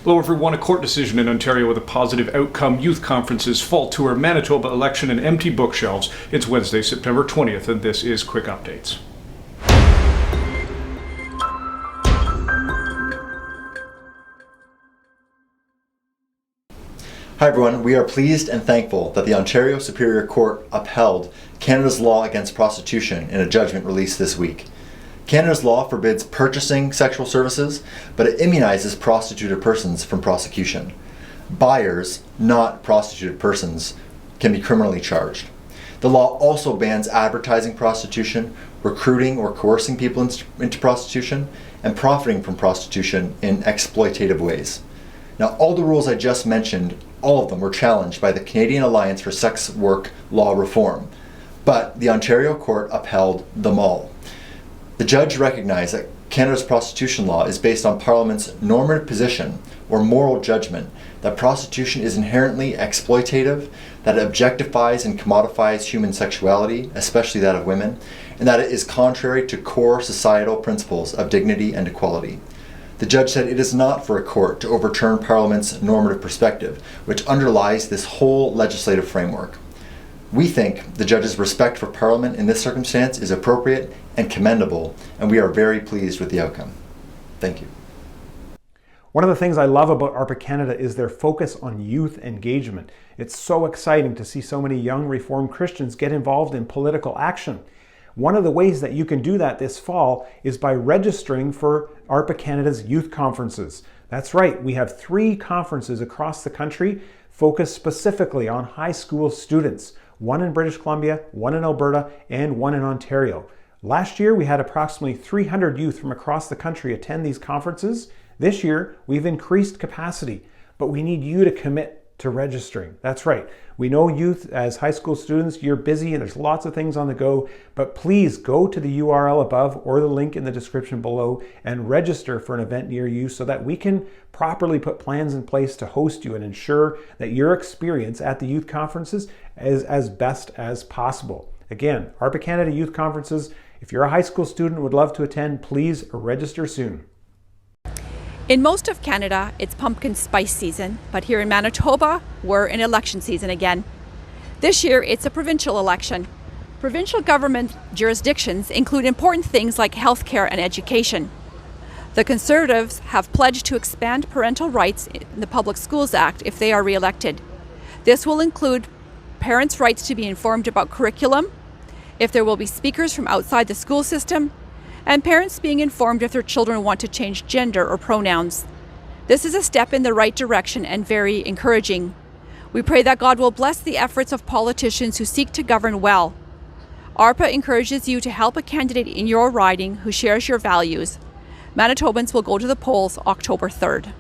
Hello everyone, a court decision in Ontario with a positive outcome. Youth Conference's Fall Tour, Manitoba election and empty bookshelves. It's Wednesday, September 20th, and this is Quick Updates. Hi everyone, we are pleased and thankful that the Ontario Superior Court upheld Canada's law against prostitution in a judgment released this week. Canada's law forbids purchasing sexual services, but it immunizes prostituted persons from prosecution. Buyers, not prostituted persons, can be criminally charged. The law also bans advertising prostitution, recruiting or coercing people into prostitution, and profiting from prostitution in exploitative ways. Now, all the rules I just mentioned, all of them were challenged by the Canadian Alliance for Sex Work Law Reform, but the Ontario Court upheld them all. The judge recognized that Canada's prostitution law is based on Parliament's normative position or moral judgment that prostitution is inherently exploitative, that it objectifies and commodifies human sexuality, especially that of women, and that it is contrary to core societal principles of dignity and equality. The judge said it is not for a court to overturn Parliament's normative perspective, which underlies this whole legislative framework. We think the judge's respect for Parliament in this circumstance is appropriate and commendable, and we are very pleased with the outcome. Thank you. One of the things I love about ARPA Canada is their focus on youth engagement. It's so exciting to see so many young Reformed Christians get involved in political action. One of the ways that you can do that this fall is by registering for ARPA Canada's youth conferences. That's right, we have 3 conferences across the country focused specifically on high school students. One in British Columbia, one in Alberta, and one in Ontario. Last year, we had approximately 300 youth from across the country attend these conferences. This year, we've increased capacity, but we need you to commit to registering. That's right. We know youth as high school students, you're busy and there's lots of things on the go, but please go to the URL above or the link in the description below and register for an event near you so that we can properly put plans in place to host you and ensure that your experience at the youth conferences is as best as possible. Again, ARPA Canada Youth Conferences, if you're a high school student and would love to attend, please register soon. In most of Canada, it's pumpkin spice season, but here in Manitoba, we're in election season again. This year, it's a provincial election. Provincial government jurisdictions include important things like healthcare and education. The Conservatives have pledged to expand parental rights in the Public Schools Act if they are re-elected. This will include parents' rights to be informed about curriculum, if there will be speakers from outside the school system, and parents being informed if their children want to change gender or pronouns. This is a step in the right direction and very encouraging. We pray that God will bless the efforts of politicians who seek to govern well. ARPA encourages you to help a candidate in your riding who shares your values. Manitobans will go to the polls October 3rd.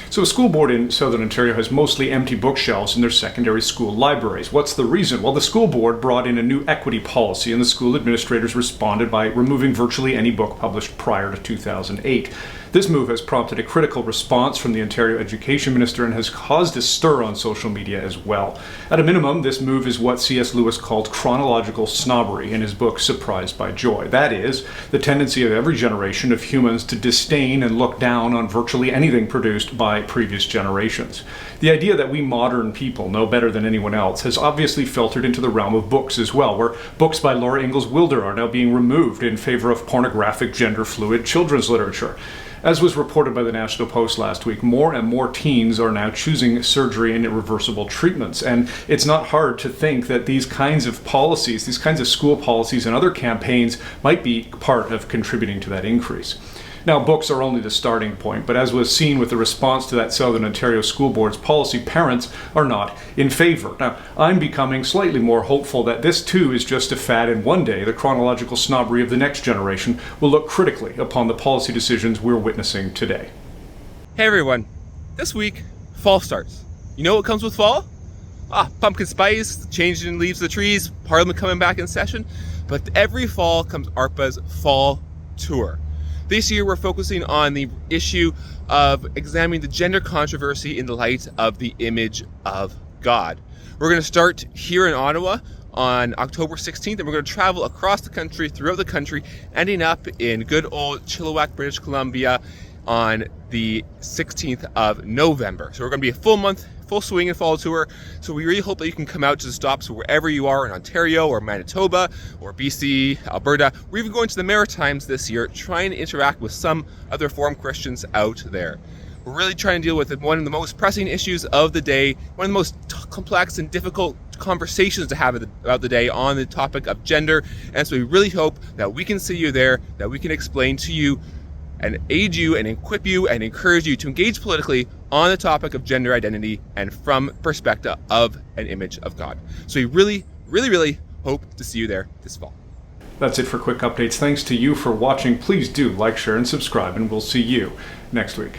So a school board in Southern Ontario has mostly empty bookshelves in their secondary school libraries. What's the reason? Well, the school board brought in a new equity policy and the school administrators responded by removing virtually any book published prior to 2008. This move has prompted a critical response from the Ontario Education Minister and has caused a stir on social media as well. At a minimum, this move is what C.S. Lewis called chronological snobbery in his book Surprised by Joy. That is, the tendency of every generation of humans to disdain and look down on virtually anything produced by previous generations. The idea that we modern people know better than anyone else has obviously filtered into the realm of books as well, where books by Laura Ingalls Wilder are now being removed in favor of pornographic, gender-fluid children's literature. As was reported by the National Post last week, more and more teens are now choosing surgery and irreversible treatments. And it's not hard to think that these kinds of policies, these kinds of school policies and other campaigns might be part of contributing to that increase. Now, books are only the starting point, but as was seen with the response to that Southern Ontario School Board's policy, parents are not in favor. Now, I'm becoming slightly more hopeful that this too is just a fad, and one day the chronological snobbery of the next generation will look critically upon the policy decisions we're witnessing today. Hey everyone, this week, fall starts. You know what comes with fall? Pumpkin spice, changing leaves of the trees, Parliament coming back in session, but every fall comes ARPA's Fall Tour. This year, we're focusing on the issue of examining the gender controversy in the light of the image of God. We're going to start here in Ottawa on October 16th, and we're going to travel across the country, throughout the country, ending up in good old Chilliwack, British Columbia, on the 16th of November. So we're going to be a full month, full swing and fall tour. So we really hope that you can come out to the stops wherever you are in Ontario or Manitoba or BC, Alberta. We're even going to the Maritimes this year, trying to interact with some other Reformed Christians out there. We're really trying to deal with one of the most pressing issues of the day, one of the most complex and difficult conversations to have about the day on the topic of gender. And so we really hope that we can see you there, that we can explain to you and aid you and equip you and encourage you to engage politically on the topic of gender identity and from perspective of an image of God. So we really, really, really hope to see you there this fall. That's it for quick updates. Thanks to you for watching. Please do like, share, and subscribe, and we'll see you next week.